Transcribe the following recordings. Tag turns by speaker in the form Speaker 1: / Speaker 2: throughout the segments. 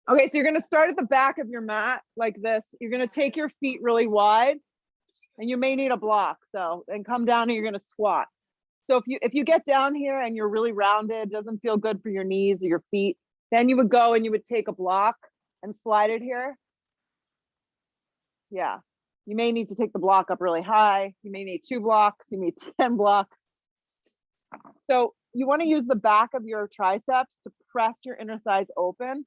Speaker 1: Okay, so you're gonna start at the back of your mat like this. You're gonna take your feet really wide and you may need a block. So, and come down and you're gonna squat. So if you get down here and you're really rounded, doesn't feel good for your knees or your feet, then you would go and you would take a block and slide it here. Yeah, you may need to take the block up really high. You may need 2 blocks, you need 10 blocks. So you want to use the back of your triceps to press your inner thighs open.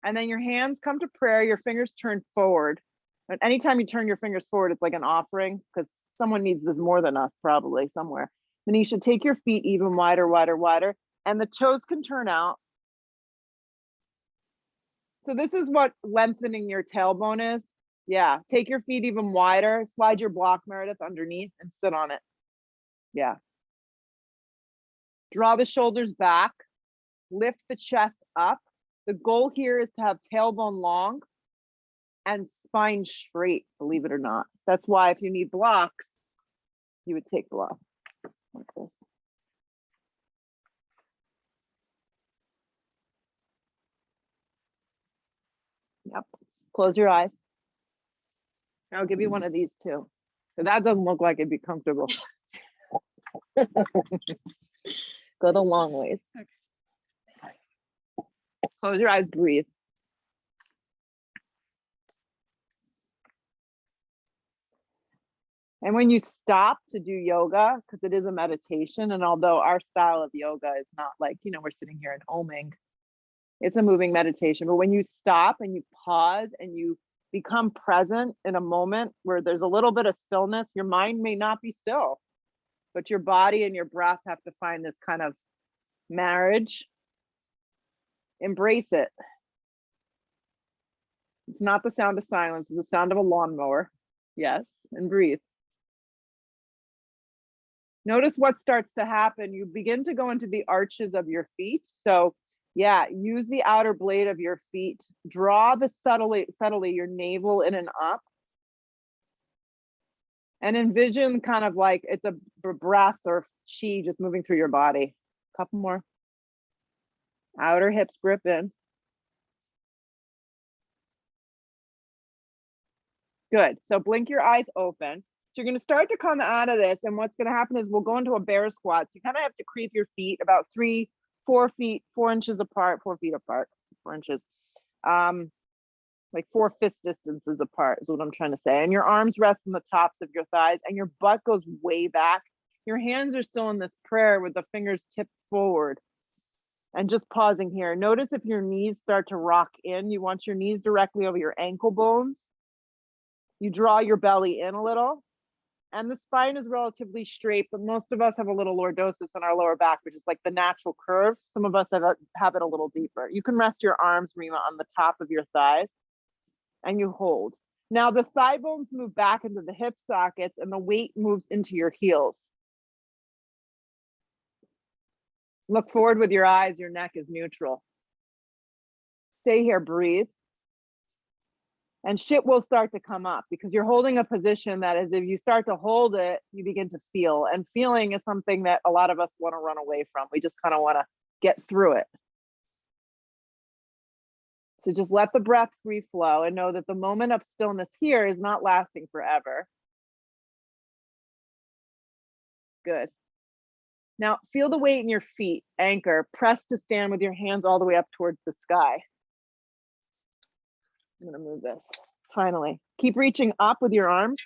Speaker 1: And then your hands come to prayer, your fingers turn forward. And anytime you turn your fingers forward, it's like an offering, because someone needs this more than us, probably somewhere. Then you should take your feet even wider, wider, wider, and the toes can turn out. So this is what lengthening your tailbone is. Yeah, take your feet even wider, slide your block, Meredith, underneath and sit on it. Yeah. Draw the shoulders back, lift the chest up. The goal here is to have tailbone long and spine straight, believe it or not. That's why if you need blocks, you would take blocks like this. Yep. Close your eyes. I'll give you one of these too. So that doesn't look like it'd be comfortable. Go the long ways. Close your eyes, breathe. And when you stop to do yoga, because it is a meditation, and although our style of yoga is not like, you know, we're sitting here and oming, it's a moving meditation. But when you stop and you pause and you become present in a moment where there's a little bit of stillness, your mind may not be still, but your body and your breath have to find this kind of marriage. Embrace it. It's not the sound of silence, it's the sound of a lawnmower. Yes, and breathe. Notice what starts to happen. You begin to go into the arches of your feet. So yeah, use the outer blade of your feet. Draw the subtly your navel in and up. And envision kind of like it's a breath or chi just moving through your body. Couple more. Outer hips grip in. Good. So blink your eyes open. So you're going to start to come out of this, and what's going to happen is we'll go into a bear squat. So you kind of have to creep your feet about 3, 4 feet, 4 inches apart, 4 feet apart, 4 inches, like 4 fist distances apart is what I'm trying to say. And your arms rest on the tops of your thighs, and your butt goes way back. Your hands are still in this prayer with the fingers tipped forward. And just pausing here. Notice if your knees start to rock in, you want your knees directly over your ankle bones. You draw your belly in a little. And the spine is relatively straight, but most of us have a little lordosis in our lower back, which is like the natural curve. Some of us have it a little deeper. You can rest your arms, Rima, on the top of your thighs, and you hold. Now the thigh bones move back into the hip sockets, and the weight moves into your heels. Look forward with your eyes, your neck is neutral. Stay here, breathe. And shit will start to come up because you're holding a position that is, if you start to hold it, you begin to feel. And feeling is something that a lot of us want to run away from. We just kind of want to get through it. So just let the breath free flow and know that the moment of stillness here is not lasting forever. Good. Now feel the weight in your feet. Anchor. Press to stand with your hands all the way up towards the sky. I'm going to move this. Finally, keep reaching up with your arms.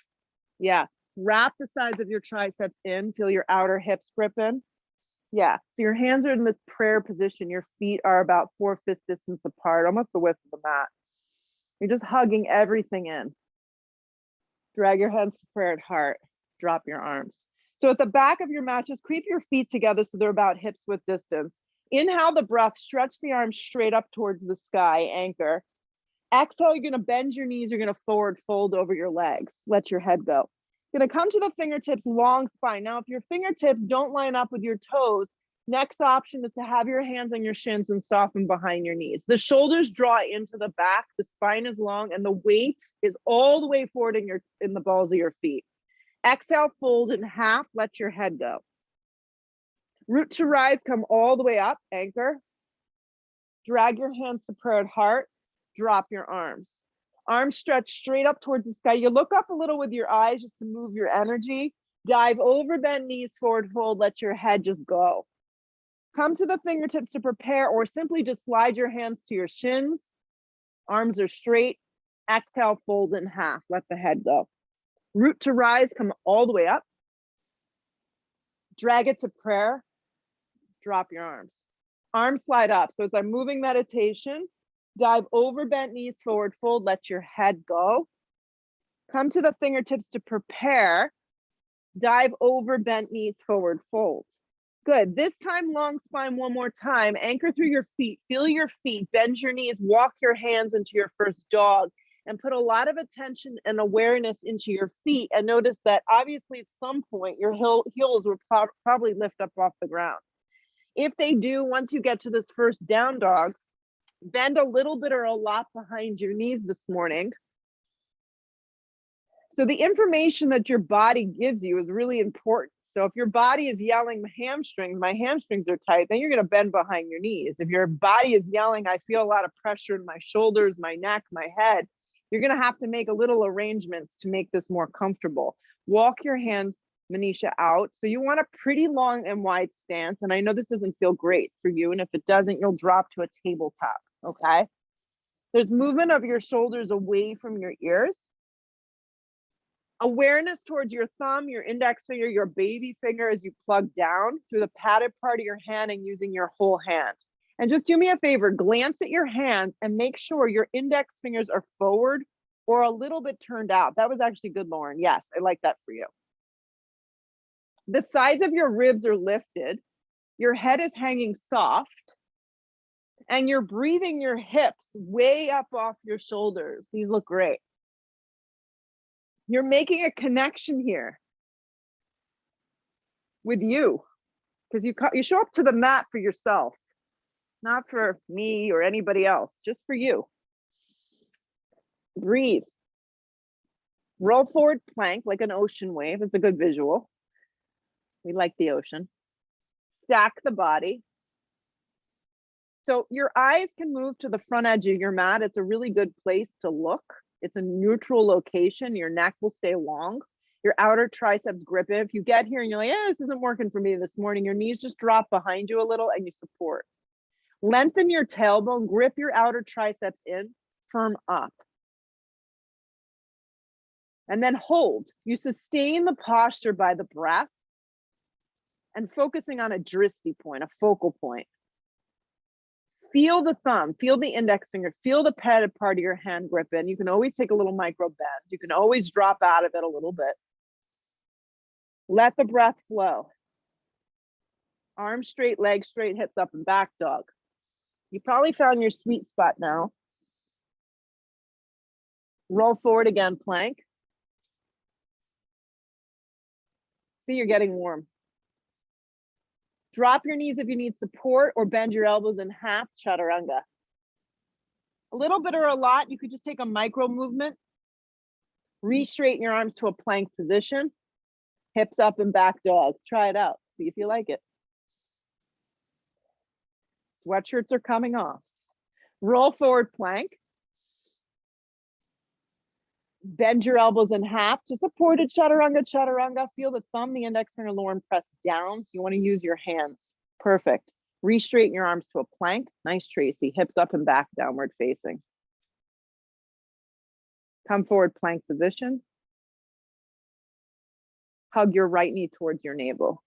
Speaker 1: Yeah. Wrap the sides of your triceps in. Feel your outer hips grip in. Yeah. So your hands are in this prayer position. Your feet are about 4 fist distance apart, almost the width of the mat. You're just hugging everything in. Drag your hands to prayer at heart. Drop your arms. So at the back of your mat, just creep your feet together so they're about hips width distance. Inhale the breath. Stretch the arms straight up towards the sky. Anchor. Exhale, you're going to bend your knees. You're going to forward fold over your legs. Let your head go. You're going to come to the fingertips, long spine. Now, if your fingertips don't line up with your toes, next option is to have your hands on your shins and soften behind your knees. The shoulders draw into the back. The spine is long, and the weight is all the way forward in the balls of your feet. Exhale, fold in half. Let your head go. Root to rise, come all the way up. Anchor. Drag your hands to prayer at heart. drop your arms. Arms stretch straight up towards the sky. You look up a little with your eyes just to move your energy. Dive over, bend knees, forward fold, let your head just go. Come to the fingertips to prepare, or simply just slide your hands to your shins. Arms are straight. Exhale, fold in half, let the head go. Root to rise, come all the way up. Drag it to prayer, drop your arms. Arms slide up, so it's a moving meditation. Dive over, bent knees, forward fold, let your head go. Come to the fingertips to prepare. Dive over, bent knees, forward fold. Good, this time long spine one more time. Anchor through your feet, feel your feet, bend your knees, walk your hands into your first dog, and put a lot of attention and awareness into your feet. And notice that obviously at some point your heels will probably lift up off the ground. If they do, once you get to this first down dog, bend a little bit or a lot behind your knees this morning. So the information that your body gives you is really important. So if your body is yelling my hamstrings are tight, then you're going to bend behind your knees. If your body is yelling, I feel a lot of pressure in my shoulders, my neck, my head, you're going to have to make a little arrangements to make this more comfortable. Walk your hands, Manisha, out. So you want a pretty long and wide stance. And I know this doesn't feel great for you. And if it doesn't, you'll drop to a tabletop. Okay. There's movement of your shoulders away from your ears. Awareness towards your thumb, your index finger, your baby finger as you plug down through the padded part of your hand and using your whole hand. And just do me a favor, glance at your hands and make sure your index fingers are forward or a little bit turned out. That was actually good, Lauren. Yes, I like that for you. The sides of your ribs are lifted. Your head is hanging soft. And you're breathing your hips way up off your shoulders. These look great. You're making a connection here with you, because you show up to the mat for yourself, not for me or anybody else, just for you. Breathe. Roll forward plank like an ocean wave. It's a good visual. We like the ocean. Stack the body. So your eyes can move to the front edge of your mat. It's a really good place to look. It's a neutral location. Your neck will stay long. Your outer triceps grip in. If you get here and you're like, this isn't working for me this morning, your knees just drop behind you a little and you support. Lengthen your tailbone, grip your outer triceps in, firm up. And then hold. You sustain the posture by the breath and focusing on a drishti point, a focal point. Feel the thumb, feel the index finger, feel the padded part of your hand grip in. You can always take a little micro bend. You can always drop out of it a little bit. Let the breath flow. Arms straight, legs straight, hips up and back dog. You probably found your sweet spot now. Roll forward again, plank. See, you're getting warm. Drop your knees if you need support or bend your elbows in half, chaturanga. A little bit or a lot, you could just take a micro movement. Re-straighten your arms to a plank position. Hips up and back dog. Try it out. See if you like it. Sweatshirts are coming off. Roll forward plank. Bend your elbows in half to support it, chaturanga, chaturanga. Feel the thumb, the index finger, Lauren, press down. So you want to use your hands. Perfect. Re-straighten your arms to a plank. Nice, Tracy. Hips up and back, downward facing. Come forward, plank position. Hug your right knee towards your navel.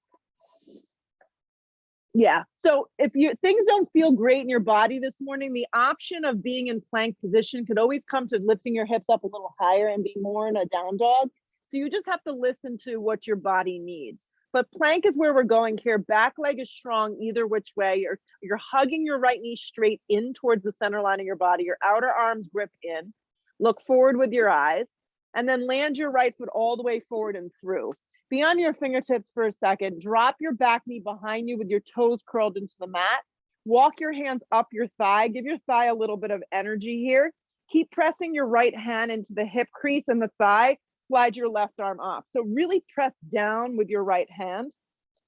Speaker 1: Yeah, so if things don't feel great in your body this morning, the option of being in plank position could always come to lifting your hips up a little higher and being more in a down dog. So you just have to listen to what your body needs. But plank is where we're going here. Back leg is strong either which way. You're hugging your right knee straight in towards the center line of your body. Your outer arms grip in. Look forward with your eyes. And then land your right foot all the way forward and through. Be on your fingertips for a second. Drop your back knee behind you with your toes curled into the mat. Walk your hands up your thigh. Give your thigh a little bit of energy here. Keep pressing your right hand into the hip crease and the thigh. Slide your left arm up. So really press down with your right hand. So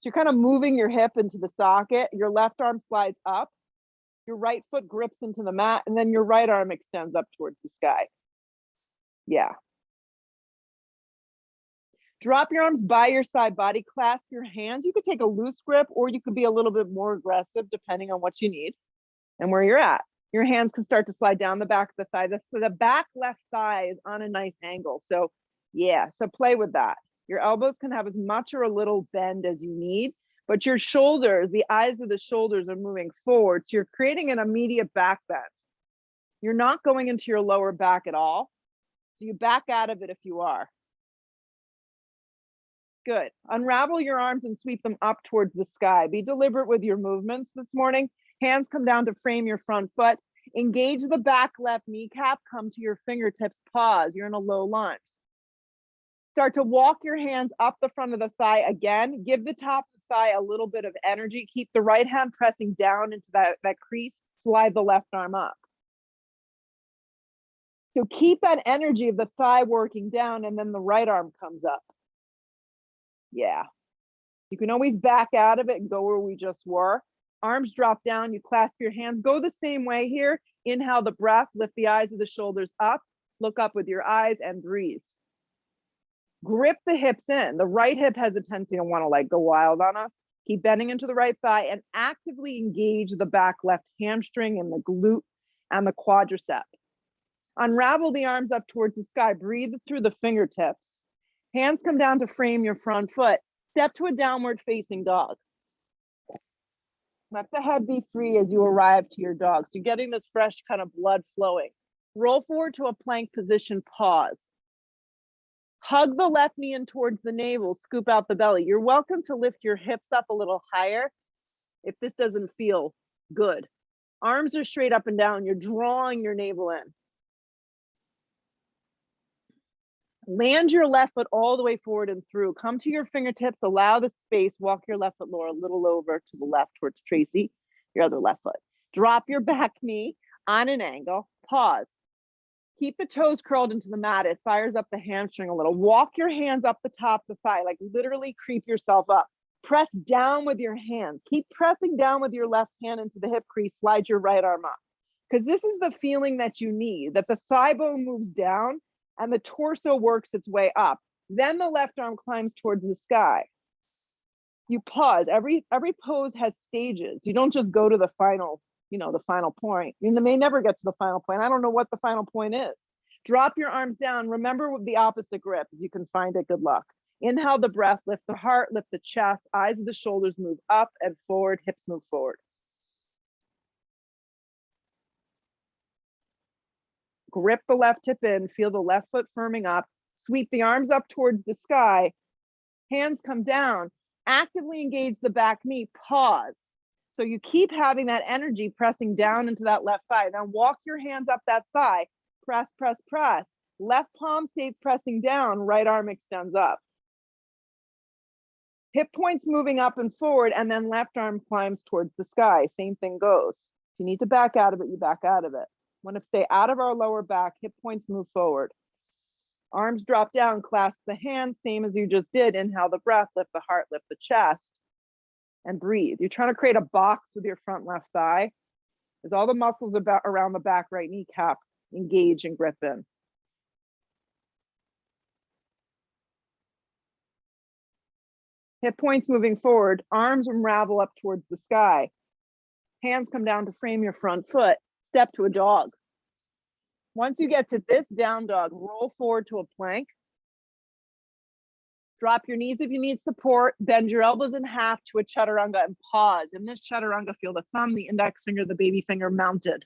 Speaker 1: you're kind of moving your hip into the socket. Your left arm slides up. Your right foot grips into the mat, and then your right arm extends up towards the sky. Yeah. Drop your arms by your side body, clasp your hands. You could take a loose grip, or you could be a little bit more aggressive depending on what you need and where you're at. Your hands can start to slide down the back of the thigh. So the back left thigh is on a nice angle. So yeah, so play with that. Your elbows can have as much or a little bend as you need, but your shoulders, the eyes of the shoulders are moving forward. So you're creating an immediate back bend. You're not going into your lower back at all. So you back out of it if you are. Good. Unravel your arms and sweep them up towards the sky. Be deliberate with your movements this morning. Hands come down to frame your front foot. Engage the back left kneecap. Come to your fingertips. Pause. You're in a low lunge. Start to walk your hands up the front of the thigh again. Give the top of the thigh a little bit of energy. Keep the right hand pressing down into that crease. Slide the left arm up. So keep that energy of the thigh working down, and then the right arm comes up. Yeah. You can always back out of it and go where we just were. Arms drop down, you clasp your hands. Go the same way here. Inhale the breath, lift the eyes of the shoulders up, look up with your eyes and breathe. Grip the hips in. The right hip has a tendency to want to like go wild on us. Keep bending into the right thigh and actively engage the back left hamstring and the glute and the quadricep. Unravel the arms up towards the sky. Breathe through the fingertips. Hands come down to frame your front foot. Step to a downward facing dog. Let the head be free as you arrive to your dog. So you're getting this fresh kind of blood flowing. Roll forward to a plank position, pause. Hug the left knee in towards the navel, scoop out the belly. You're welcome to lift your hips up a little higher if this doesn't feel good. Arms are straight up and down. You're drawing your navel in. Land your left foot all the way forward and through. Come to your fingertips, allow the space, walk your left foot lower a little over to the left towards Tracy, your other left foot. Drop your back knee on an angle, pause. Keep the toes curled into the mat. It fires up the hamstring a little. Walk your hands up the top of the thigh, like literally creep yourself up. Press down with your hands. Keep pressing down with your left hand into the hip crease, slide your right arm up. Because this is the feeling that you need, that the thigh bone moves down and the torso works its way up. Then the left arm climbs towards the sky. You pause. Every pose has stages. You don't just go to the final, the final point. You may never get to the final point. I don't know what the final point is. Drop your arms down. Remember the opposite grip. If you can find it, good luck. Inhale the breath, lift the heart, lift the chest, eyes of the shoulders move up and forward, hips move forward. Grip the left hip in, feel the left foot firming up, sweep the arms up towards the sky, hands come down, actively engage the back knee, pause. So you keep having that energy pressing down into that left thigh. Now walk your hands up that thigh, press, press, press. Left palm stays pressing down, right arm extends up. Hip points moving up and forward, and then left arm climbs towards the sky. Same thing goes. If you need to back out of it, you back out of it. Want to stay out of our lower back, hip points move forward. Arms drop down, clasp the hands, same as you just did. Inhale the breath, lift the heart, lift the chest, and breathe. You're trying to create a box with your front left thigh. As all the muscles around the back right kneecap engage and grip in. Hip points moving forward, arms unravel up towards the sky. Hands come down to frame your front foot. Step to a dog. Once you get to this down dog, roll forward to a plank. Drop your knees if you need support. Bend your elbows in half to a chaturanga and pause. In this chaturanga, feel the thumb, the index finger, the baby finger mounted.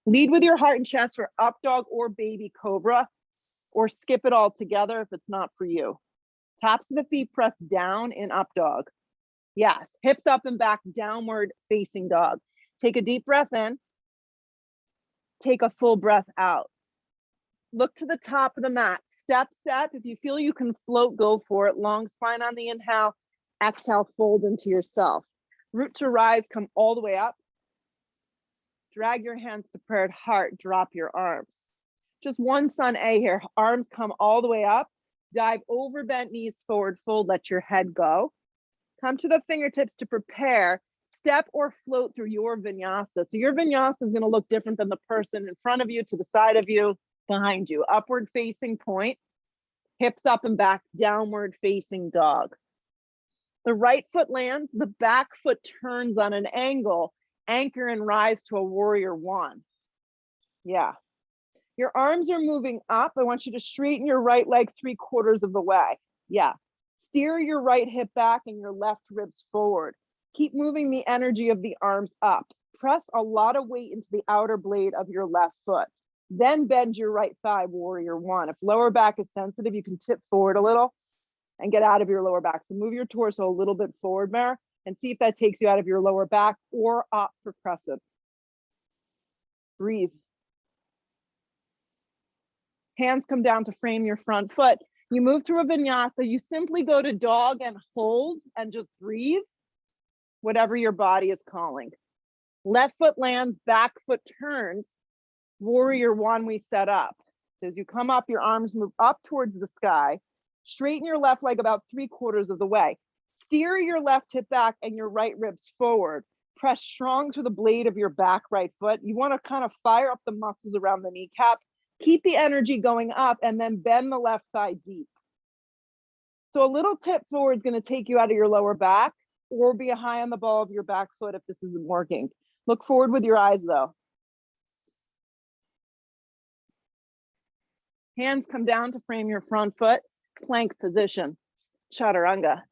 Speaker 1: Lead with your heart and chest for up dog or baby cobra, or skip it all together if it's not for you. Tops of the feet press down in up dog. Yes, hips up and back, downward facing dog. Take a deep breath in. Take a full breath out. Look to the top of the mat. Step, step. If you feel you can float, go for it. Long spine on the inhale. Exhale, fold into yourself. Root to rise, come all the way up. Drag your hands to prepared heart. Drop your arms. Just one sun A here. Arms come all the way up. Dive over bent knees forward, fold, let your head go. Come to the fingertips to prepare. Step or float through your vinyasa. So your vinyasa is going to look different than the person in front of you, to the side of you, behind you. Upward facing point, hips up and back, downward facing dog. The right foot lands, the back foot turns on an angle, anchor and rise to a warrior one. Yeah. Your arms are moving up. I want you to straighten your right leg 3/4 of the way. Yeah. Steer your right hip back and your left ribs forward. Keep moving the energy of the arms up. Press a lot of weight into the outer blade of your left foot. Then bend your right thigh, warrior one. If lower back is sensitive, you can tip forward a little and get out of your lower back. So move your torso a little bit forward, Mare, and see if that takes you out of your lower back, or opt for crescent. Breathe. Hands come down to frame your front foot. You move through a vinyasa. You simply go to dog and hold and just breathe, whatever your body is calling. Left foot lands, back foot turns, warrior one we set up. So as you come up, your arms move up towards the sky. Straighten your left leg about 3/4 of the way. Steer your left hip back and your right ribs forward. Press strong to the blade of your back right foot. You want to kind of fire up the muscles around the kneecap. Keep the energy going up and then bend the left thigh deep. So a little tip forward is going to take you out of your lower back, or be high on the ball of your back foot if this isn't working. Look forward with your eyes though. Hands come down to frame your front foot, plank position, chaturanga.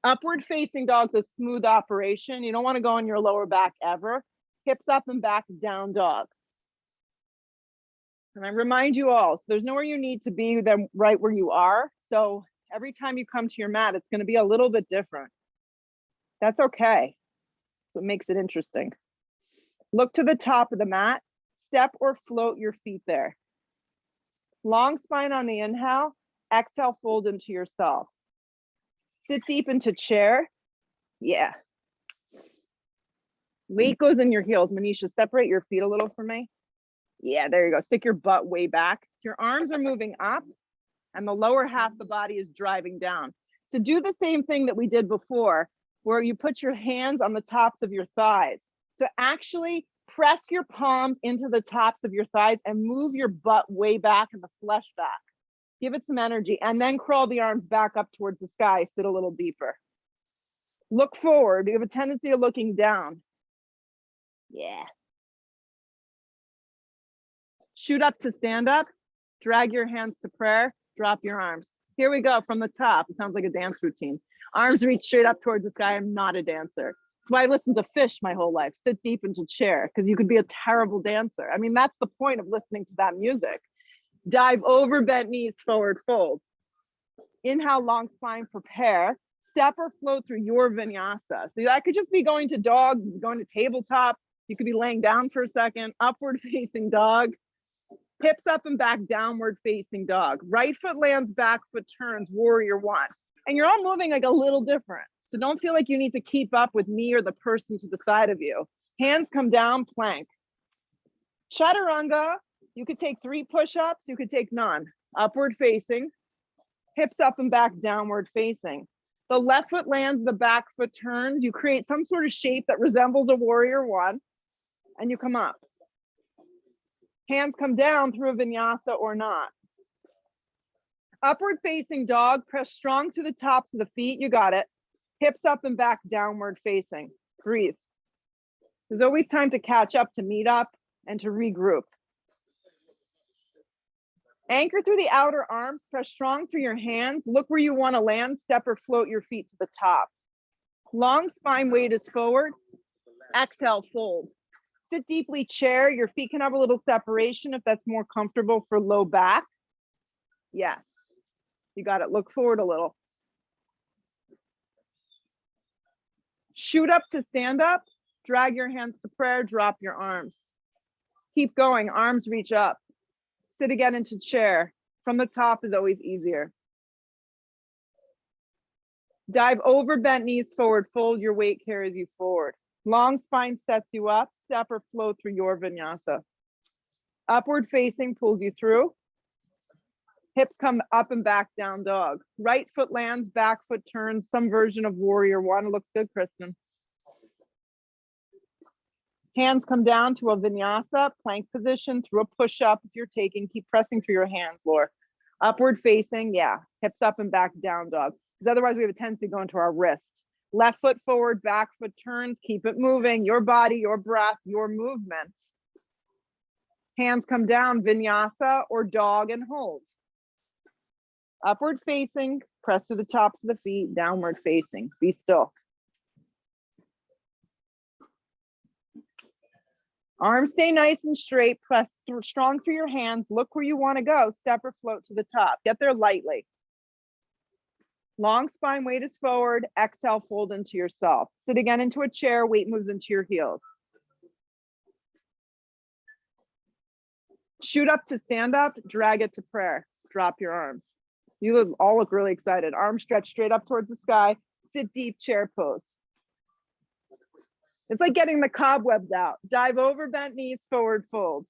Speaker 1: Upward facing dog's a smooth operation. You don't want to go on your lower back ever. Hips up and back, down dog. And I remind you all, so there's nowhere you need to be than right where you are. So every time you come to your mat, it's going to be a little bit different. That's okay. So it makes it interesting. Look to the top of the mat, step or float your feet there. Long spine on the inhale, exhale, fold into yourself. Sit deep into chair. Yeah. Weight goes in your heels. Manisha, separate your feet a little for me. Yeah, there you go. Stick your butt way back. Your arms are moving up and the lower half of the body is driving down. So do the same thing that we did before, where you put your hands on the tops of your thighs. So actually press your palms into the tops of your thighs and move your butt way back and the flesh back. Give it some energy and then crawl the arms back up towards the sky. Sit a little deeper. Look forward. You have a tendency of looking down. Yeah. Shoot up to stand up. Drag your hands to prayer. Drop your arms. Here we go from the top. It sounds like a dance routine. Arms reach straight up towards the sky. I'm not a dancer. That's why I listened to Fish my whole life. Sit deep into chair, because you could be a terrible dancer. I mean, that's the point of listening to that music. Dive over, bent knees, forward fold. Inhale, long spine, prepare. Step or float through your vinyasa. So that could just be going to dog, going to tabletop. You could be laying down for a second. Upward facing dog. Hips up and back, downward facing dog. Right foot lands, back foot turns, warrior one. And you're all moving like a little different. So don't feel like you need to keep up with me or the person to the side of you. Hands come down, plank. Chaturanga, you could take 3 push-ups, you could take none. Upward facing, hips up and back, downward facing. The left foot lands, the back foot turns. You create some sort of shape that resembles a warrior one, and you come up. Hands come down through a vinyasa or not. Upward facing dog, press strong to the tops of the feet. You got it. Hips up and back, downward facing. Breathe. There's always time to catch up, to meet up, and to regroup. Anchor through the outer arms, press strong through your hands. Look where you want to land, step or float your feet to the top. Long spine, weight is forward. Exhale, fold. Sit deeply, chair. Your feet can have a little separation if that's more comfortable for low back. Yes, you got it. Look forward a little. Shoot up to stand up. Drag your hands to prayer. Drop your arms. Keep going. Arms reach up. Sit again into chair. From the top is always easier. Dive over, bent knees forward. Fold. Your weight carries you forward. Long spine sets you up. Step or flow through your vinyasa. Upward facing pulls you through. Hips come up and back, down dog. Right foot lands, back foot turns, some version of warrior one. Looks good, Kristen. Hands come down to a vinyasa, plank position through a push-up if you're taking. Keep pressing through your hands, Laura. Upward facing, yeah. Hips up and back, down dog. Because otherwise we have a tendency to go into our wrist. Left foot forward, back foot turns. Keep it moving. Your body, your breath, your movement. Hands come down, vinyasa or dog and hold. Upward facing, press through the tops of the feet, downward facing. Be still. Arms stay nice and straight. Press strong through your hands. Look where you want to go. Step or float to the top. Get there lightly. Long spine, weight is forward. Exhale, fold into yourself. Sit again into a chair. Weight moves into your heels. Shoot up to stand up. Drag it to prayer. Drop your arms. You all look really excited. Arms stretch straight up towards the sky. Sit deep, chair pose. It's like getting the cobwebs out. Dive over, bent knees, forward fold.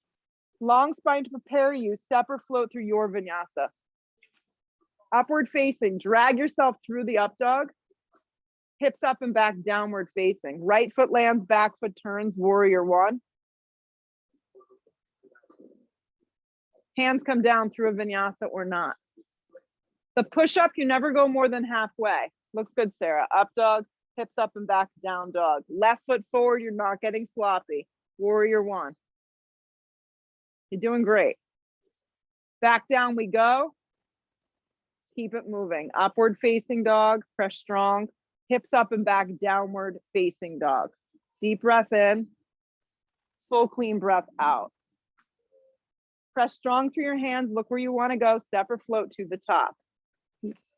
Speaker 1: Long spine to prepare you. Step or float through your vinyasa. Upward facing, drag yourself through the up dog. Hips up and back, downward facing. Right foot lands, back foot turns, warrior one. Hands come down through a vinyasa or not. The push-up, you never go more than halfway. Looks good, Sarah. Up dog, hips up and back, down dog. Left foot forward, you're not getting sloppy. Warrior one. You're doing great. Back down we go. Keep it moving. Upward facing dog, press strong. Hips up and back, downward facing dog. Deep breath in. Full clean breath out. Press strong through your hands. Look where you want to go. Step or float to the top.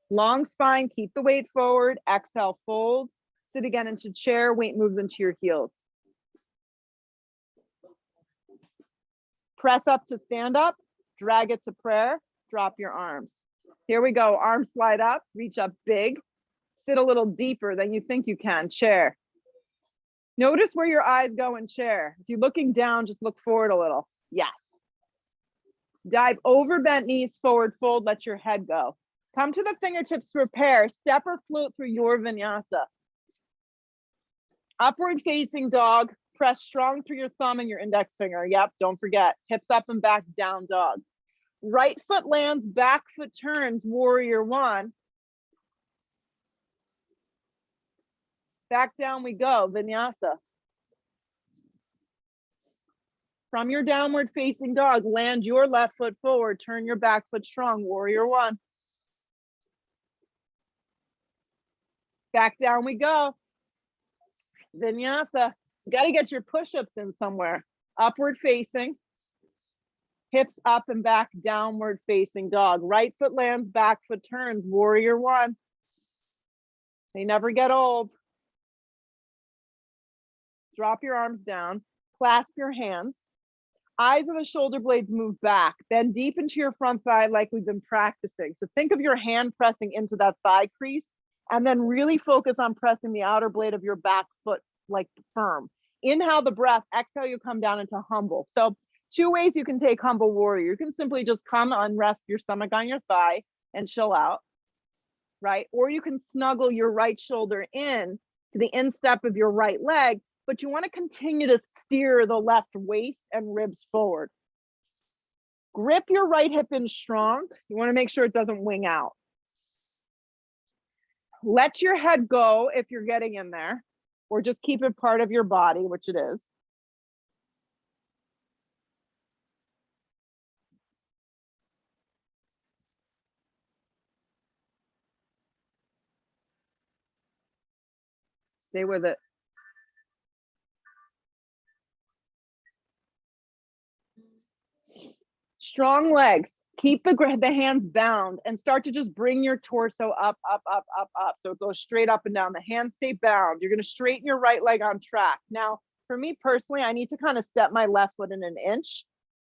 Speaker 1: Long spine, keep the weight forward. Exhale, fold. Sit again into chair. Weight moves into your heels. Press up to stand up. Drag it to prayer. Drop your arms. Here we go. Arms slide up. Reach up big. Sit a little deeper than you think you can. Chair. Notice where your eyes go in chair. If you're looking down, just look forward a little. Yes. Dive over, bent knees, forward fold. Let your head go. Come to the fingertips, prepare. Step or float through your vinyasa. Upward facing dog. Press strong through your thumb and your index finger. Yep, don't forget. Hips up and back, down dog. Right foot lands, back foot turns, warrior one. Back down we go, vinyasa. From your downward facing dog, land your left foot forward, turn your back foot strong, warrior one. Back down we go. Vinyasa. You got to get your push-ups in somewhere. Upward facing. Hips up and back, downward facing dog. Right foot lands, back foot turns, warrior one. They never get old. Drop your arms down, clasp your hands. Eyes of the shoulder blades move back. Bend deep into your front thigh like we've been practicing. So think of your hand pressing into that thigh crease and then really focus on pressing the outer blade of your back foot like firm. Inhale the breath, exhale, you come down into humble. So two ways you can take humble warrior. You can simply just come and rest your stomach on your thigh and chill out, right? Or you can snuggle your right shoulder in to the instep of your right leg, but you want to continue to steer the left waist and ribs forward. Grip your right hip in strong. You want to make sure it doesn't wing out. Let your head go if you're getting in there, or just keep it part of your body, which it is. Stay with it. Strong legs. Keep the hands bound and start to just bring your torso up, up, up, up, up. So it goes straight up and down. The hands stay bound. You're going to straighten your right leg on track. Now, for me personally, I need to kind of step my left foot in an inch.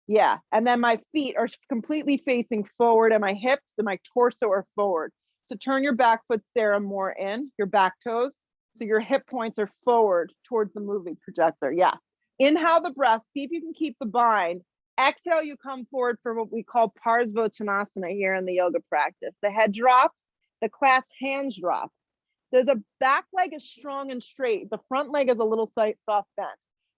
Speaker 1: Yeah. And then my feet are completely facing forward and my hips and my torso are forward. So turn your back foot, Sarah, more in, your back toes. So your hip points are forward towards the moving projector. Yeah. Inhale the breath. See if you can keep the bind. Exhale, you come forward for what we call Parsvottanasana here in the yoga practice. The head drops, the clasped hands drop. The back leg is strong and straight. The front leg is a little soft bent.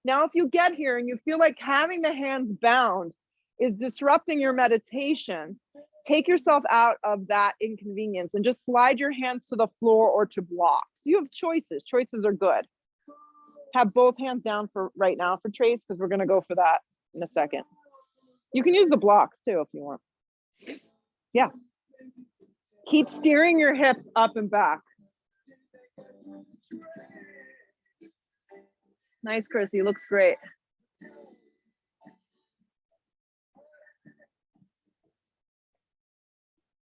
Speaker 1: Now, if you get here and you feel like having the hands bound is disrupting your meditation, take yourself out of that inconvenience and just slide your hands to the floor or to blocks. You have choices. Choices are good. Have both hands down for right now for trace, because we're going to go for that in a second. You can use the blocks too if you want. Yeah. Keep steering your hips up and back. Nice, Chrissy. Looks great.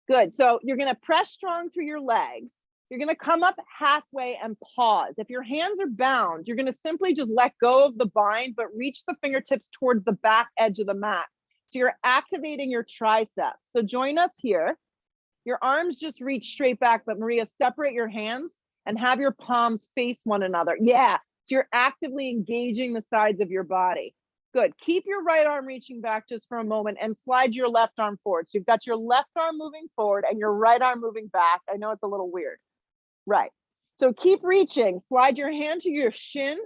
Speaker 1: Good. So you're going to press strong through your legs. You're going to come up halfway and pause. If your hands are bound, you're going to simply just let go of the bind, but reach the fingertips towards the back edge of the mat. So you're activating your triceps. So join us here. Your arms just reach straight back, but Maria, separate your hands and have your palms face one another. Yeah. So you're actively engaging the sides of your body. Good. Keep your right arm reaching back just for a moment and slide your left arm forward. So you've got your left arm moving forward and your right arm moving back. I know it's a little weird. Right. So keep reaching. Slide your hand to your shin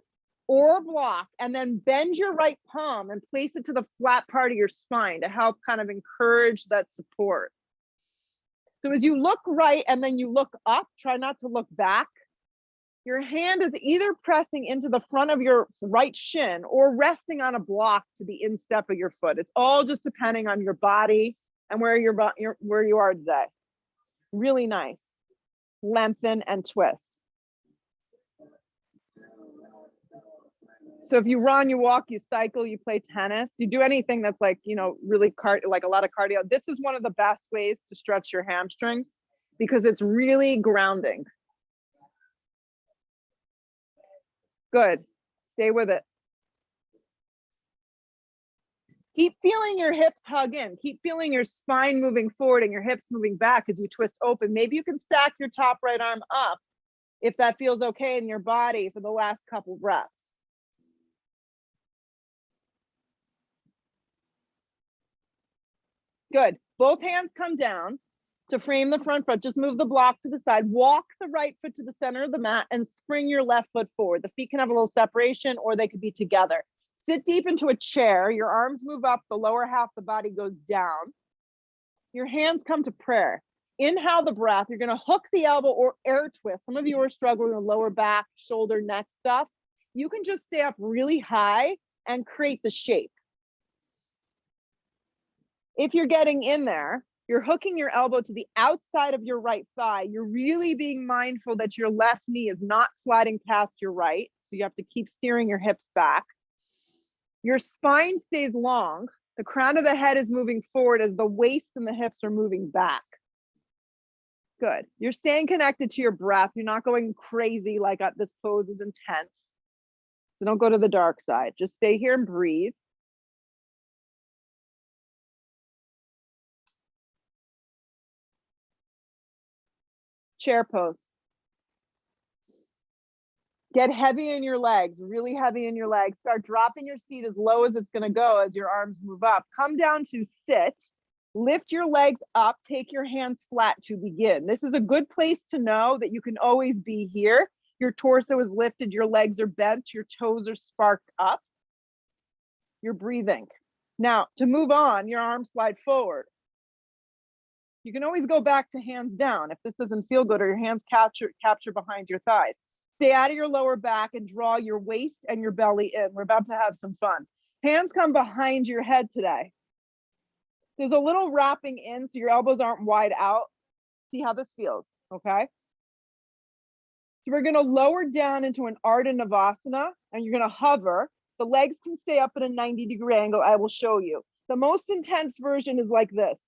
Speaker 1: or block, and then bend your right palm and place it to the flat part of your spine to help kind of encourage that support. So as you look right and then you look up, try not to look back. Your hand is either pressing into the front of your right shin or resting on a block to the instep of your foot. It's all just depending on your body and where you are today. Really nice. Lengthen and twist. So if you run, you walk, you cycle, you play tennis, you do anything that's like, you know, really like a lot of cardio. This is one of the best ways to stretch your hamstrings because it's really grounding. Good. Stay with it. Keep feeling your hips hug in. Keep feeling your spine moving forward and your hips moving back as you twist open. Maybe you can stack your top right arm up if that feels okay in your body for the last couple breaths. Good. Both hands come down to frame the front foot. Just move the block to the side. Walk the right foot to the center of the mat and spring your left foot forward. The feet can have a little separation or they could be together. Sit deep into a chair. Your arms move up. The lower half of the body goes down. Your hands come to prayer. Inhale the breath. You're going to hook the elbow or air twist. Some of you are struggling with lower back, shoulder, neck stuff. You can just stay up really high and create the shape. If you're getting in there, you're hooking your elbow to the outside of your right thigh. You're really being mindful that your left knee is not sliding past your right. So you have to keep steering your hips back. Your spine stays long. The crown of the head is moving forward as the waist and the hips are moving back. Good. You're staying connected to your breath. You're not going crazy like this pose is intense. So don't go to the dark side. Just stay here and breathe. Chair pose. Get heavy in your legs, really heavy in your legs. Start dropping your seat as low as it's going to go as your arms move up. Come down to sit. Lift your legs up. Take your hands flat to begin. This is a good place to know that you can always be here. Your torso is lifted. Your legs are bent. Your toes are sparked up. You're breathing. Now, to move on, your arms slide forward. You can always go back to hands down if this doesn't feel good or your hands capture behind your thighs. Stay out of your lower back and draw your waist and your belly in. We're about to have some fun. Hands come behind your head today. There's a little wrapping in so your elbows aren't wide out. See how this feels, okay? So we're gonna lower down into an Ardha Navasana and you're gonna hover. The legs can stay up at a 90-degree angle. I will show you. The most intense version is like this.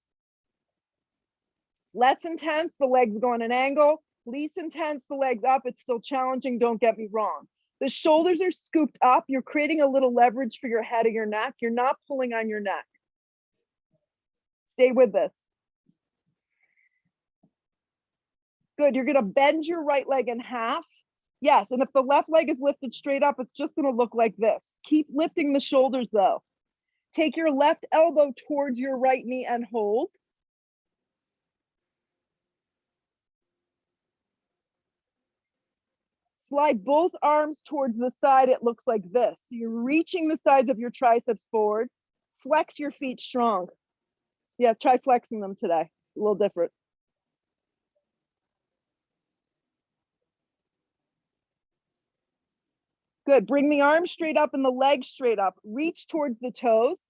Speaker 1: Less intense, the legs go on an angle. Least intense, the legs up. It's still challenging, don't get me wrong. The shoulders are scooped up. You're creating a little leverage for your head or your neck. You're not pulling on your neck. Stay with this. Good, you're gonna bend your right leg in half. Yes, and if the left leg is lifted straight up, it's just gonna look like this. Keep lifting the shoulders though. Take your left elbow towards your right knee and hold. Slide both arms towards the side. It looks like this. So you're reaching the sides of your triceps forward. Flex your feet strong. Yeah, try flexing them today. A little different. Good. Bring the arms straight up and the legs straight up. Reach towards the toes.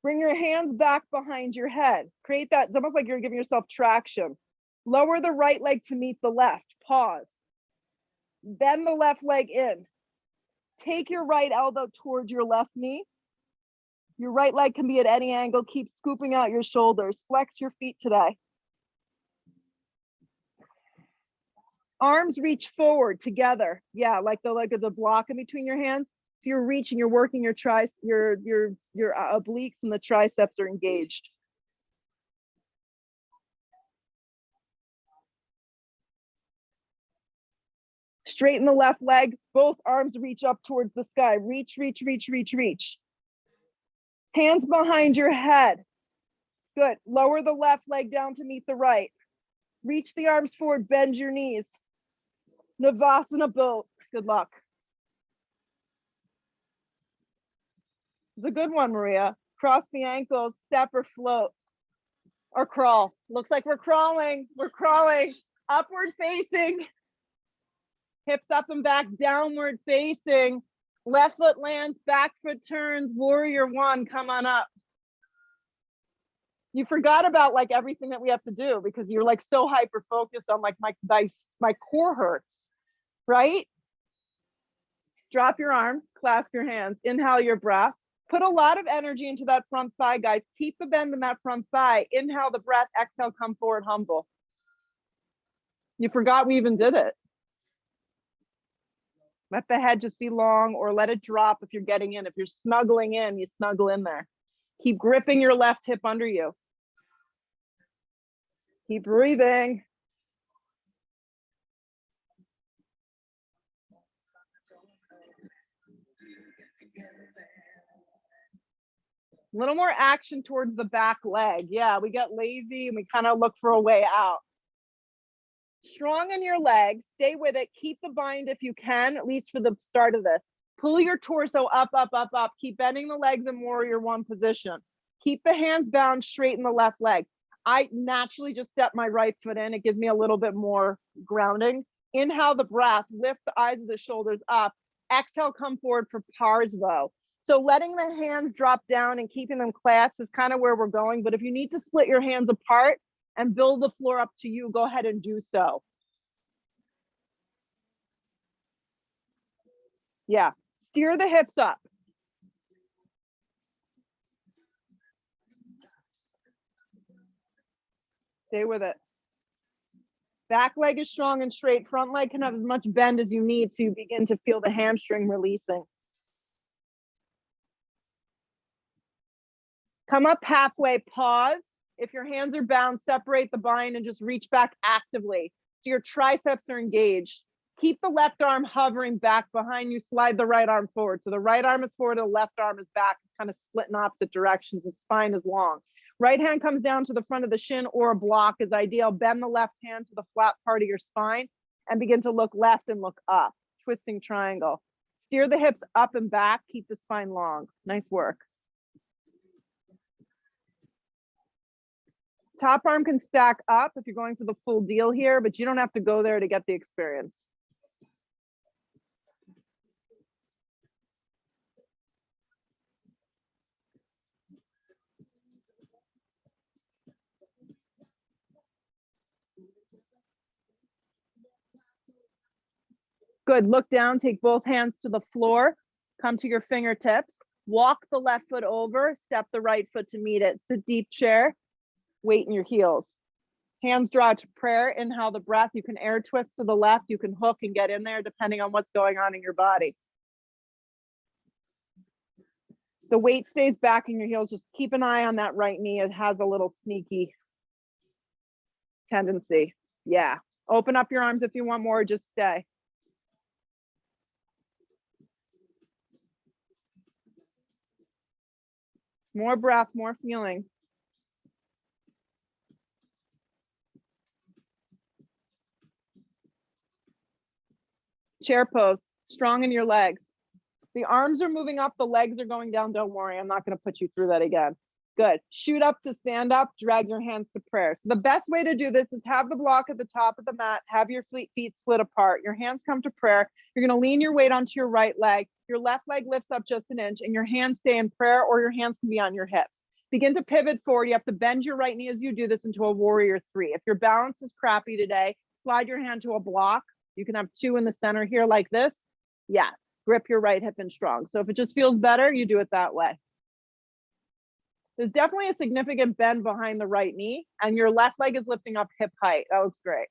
Speaker 1: Bring your hands back behind your head. Create that. It's almost like you're giving yourself traction. Lower the right leg to meet the left. Pause. Bend the left leg in. Take your right elbow towards your left knee. Your right leg can be at any angle. Keep scooping out your shoulders. Flex your feet today. Arms reach forward together. Yeah, like the leg of the block in between your hands. So you're reaching, you're working your obliques and the triceps are engaged. Straighten the left leg. Both arms reach up towards the sky. Reach, reach, reach, reach, reach. Hands behind your head. Good. Lower the left leg down to meet the right. Reach the arms forward, bend your knees. Navasana boat. Good luck. It's a good one, Maria. Cross the ankles, step or float. Or crawl. Looks like we're crawling. We're crawling. Upward facing. Hips up and back, downward facing. Left foot lands, back foot turns. Warrior one, come on up. You forgot about like everything that we have to do because you're like so hyper focused on like my core hurts, right? Drop your arms, clasp your hands, inhale your breath. Put a lot of energy into that front thigh, guys. Keep the bend in that front thigh. Inhale the breath, exhale, come forward, humble. You forgot we even did it. Let the head just be long or let it drop if you're getting in. If you're snuggling in, you snuggle in there. Keep gripping your left hip under you. Keep breathing. A little more action towards the back leg. Yeah, we get lazy and we kind of look for a way out. Strong in your legs, stay with it. Keep the bind if you can, at least for the start of this. Pull your torso up, up, up, up. Keep bending the legs in warrior one position. Keep the hands bound, straighten the left leg. I naturally just step my right foot in. It gives me a little bit more grounding. Inhale the breath, lift the eyes of the shoulders up. Exhale, come forward for Parsvo. So letting the hands drop down and keeping them clasped is kind of where we're going. But if you need to split your hands apart and build the floor up to you, go ahead and do so. Yeah, steer the hips up. Stay with it. Back leg is strong and straight. Front leg can have as much bend as you need to begin to feel the hamstring releasing. Come up halfway, pause. If your hands are bound, separate the bind and just reach back actively. So your triceps are engaged. Keep the left arm hovering back behind you. Slide the right arm forward. So the right arm is forward, the left arm is back. It's kind of split in opposite directions. The spine is long. Right hand comes down to the front of the shin or a block is ideal. Bend the left hand to the flat part of your spine and begin to look left and look up. Twisting triangle. Steer the hips up and back. Keep the spine long. Nice work. Top arm can stack up if you're going for the full deal here, but you don't have to go there to get the experience. Good, look down, take both hands to the floor, come to your fingertips, walk the left foot over, step the right foot to meet it. Sit deep chair, weight in your heels. Hands draw to prayer, inhale the breath. You can air twist to the left, you can hook and get in there depending on what's going on in your body. The weight stays back in your heels, just keep an eye on that right knee. It has a little sneaky tendency. Yeah, open up your arms if you want more, just stay. More breath, more feeling. Chair pose, strong in your legs. The arms are moving up, the legs are going down. Don't worry, I'm not going to put you through that again. Good. Shoot up to stand up, drag your hands to prayer. So the best way to do this is have the block at the top of the mat, have your feet split apart. Your hands come to prayer. You're going to lean your weight onto your right leg. Your left leg lifts up just an inch and your hands stay in prayer, or your hands can be on your hips. Begin to pivot forward. You have to bend your right knee as you do this into a warrior three. If your balance is crappy today, slide your hand to a block. You can have two in the center here like this. Yeah, grip your right hip in strong. So if it just feels better, you do it that way. There's definitely a significant bend behind the right knee, and your left leg is lifting up hip height. That looks great.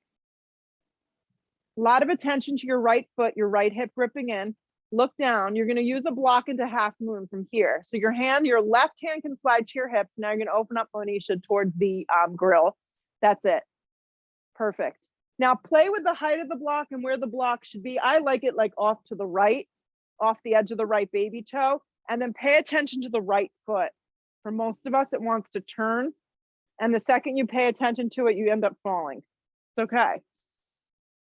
Speaker 1: A lot of attention to your right foot, your right hip gripping in. Look down. You're going to use a block into half moon from here. So your left hand can slide to your hips. Now you're going to open up Monisha towards the grill. That's it. Perfect. Now play with the height of the block and where the block should be. I like it like off to the right, off the edge of the right baby toe, and then pay attention to the right foot. For most of us, it wants to turn. And the second you pay attention to it, you end up falling. It's okay.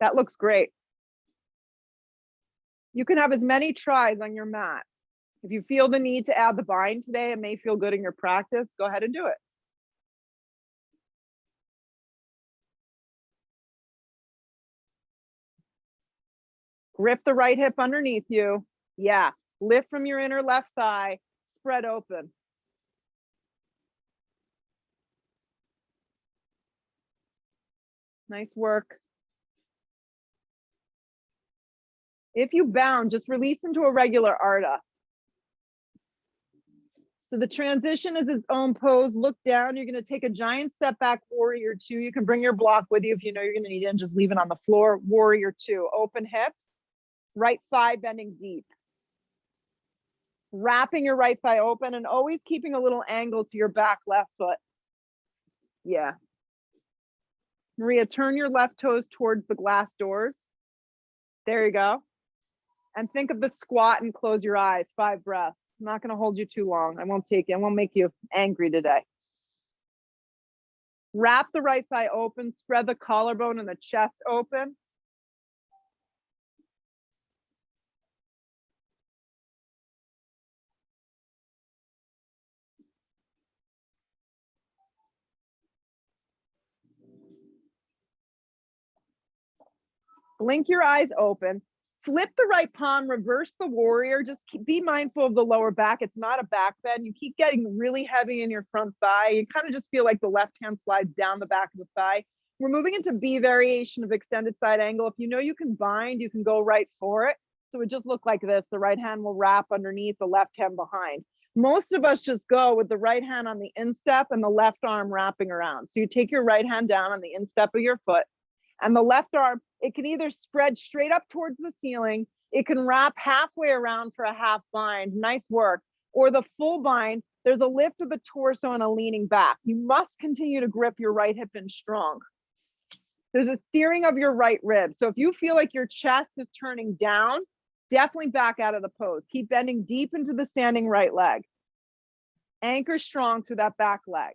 Speaker 1: That looks great. You can have as many tries on your mat. If you feel the need to add the bind today, it may feel good in your practice, go ahead and do it. Grip the right hip underneath you. Yeah, lift from your inner left thigh, spread open. Nice work. If you bound, just release into a regular Ardha. So the transition is its own pose. Look down. You're going to take a giant step back, warrior two. You can bring your block with you if you know you're going to need it, and just leave it on the floor. Warrior two. Open hips. Right thigh bending deep. Wrapping your right thigh open and always keeping a little angle to your back left foot. Yeah. Maria, turn your left toes towards the glass doors. There you go. And think of the squat and close your eyes. 5 breaths. I'm not going to hold you too long. I won't make you angry today. Wrap the right thigh open, spread the collarbone and the chest open. Blink your eyes open. Flip the right palm, reverse the warrior. Just be mindful of the lower back. It's not a back bend. You keep getting really heavy in your front thigh. You kind of just feel like the left hand slides down the back of the thigh. We're moving into B variation of extended side angle. If you know you can bind, you can go right for it. So it just look like this. The right hand will wrap underneath, the left hand behind. Most of us just go with the right hand on the instep and the left arm wrapping around. So you take your right hand down on the instep of your foot, and the left arm, it can either spread straight up towards the ceiling, it can wrap halfway around for a half bind, nice work, or the full bind, there's a lift of the torso and a leaning back. You must continue to grip your right hip in strong. There's a steering of your right rib. So if you feel like your chest is turning down, definitely back out of the pose. Keep bending deep into the standing right leg. Anchor strong through that back leg.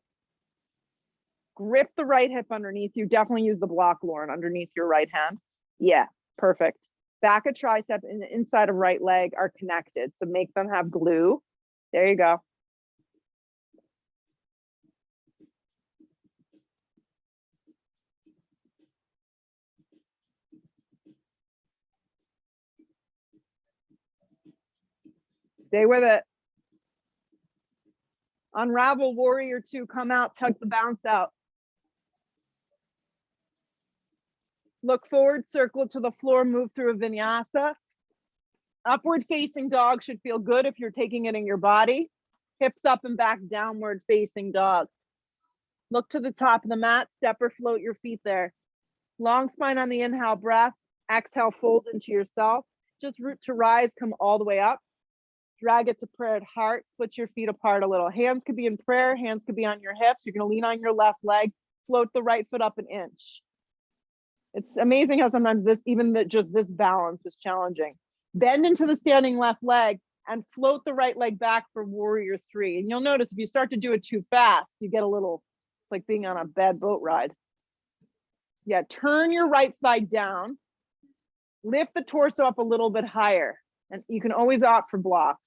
Speaker 1: Grip the right hip underneath you. Definitely use the block, Lauren, underneath your right hand. Yeah, perfect. Back of tricep and the inside of right leg are connected. So make them have glue. There you go. Stay with it. Unravel, warrior two, come out, tuck the bounce out. Look forward, circle to the floor, move through a vinyasa. Upward facing dog should feel good if you're taking it in your body. Hips up and back, downward facing dog. Look to the top of the mat, step or float your feet there. Long spine on the inhale breath. Exhale, fold into yourself. Just root to rise, come all the way up. Drag it to prayer at heart, split your feet apart a little. Hands could be in prayer, hands could be on your hips. You're gonna lean on your left leg, float the right foot up an inch. It's amazing how sometimes just this balance is challenging. Bend into the standing left leg and float the right leg back for warrior three. And you'll notice if you start to do it too fast, you get a little, it's like being on a bad boat ride. Yeah, turn your right side down. Lift the torso up a little bit higher, and you can always opt for blocks.